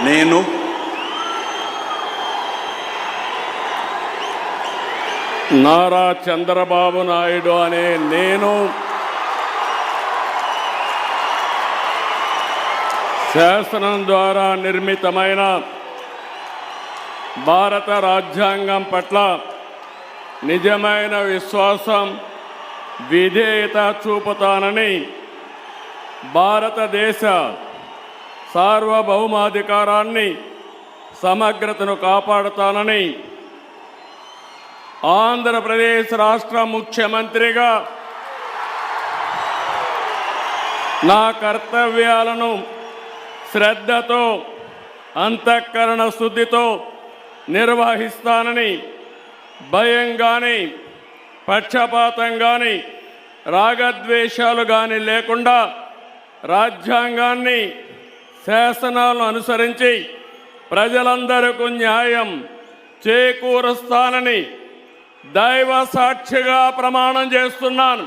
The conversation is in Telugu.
నేను నారా చంద్రబాబు నాయుడు అనే నేను శాసనం ద్వారా నిర్మితమైన భారత రాజ్యాంగం పట్ల నిజమైన విశ్వాసం, విధేయత చూపుతానని, భారతదేశ సార్వభౌమాధికారాన్ని, సమగ్రతను కాపాడుతానని ఆంధ్రప్రదేశ్ రాష్ట్ర ముఖ్యమంత్రిగా నా కర్తవ్యాలను శ్రద్ధతో, అంతఃకరణ శుద్ధితో నిర్వహిస్తానని, భయం కానీ, పక్షపాతం కానీ, రాగద్వేషాలు కానీ లేకుండా రాజ్యాంగాన్ని, శాసనాలను అనుసరించి ప్రజలందరికీ న్యాయం చేకూరుస్తానని దైవ సాక్షిగా ప్రమాణం చేస్తున్నాను.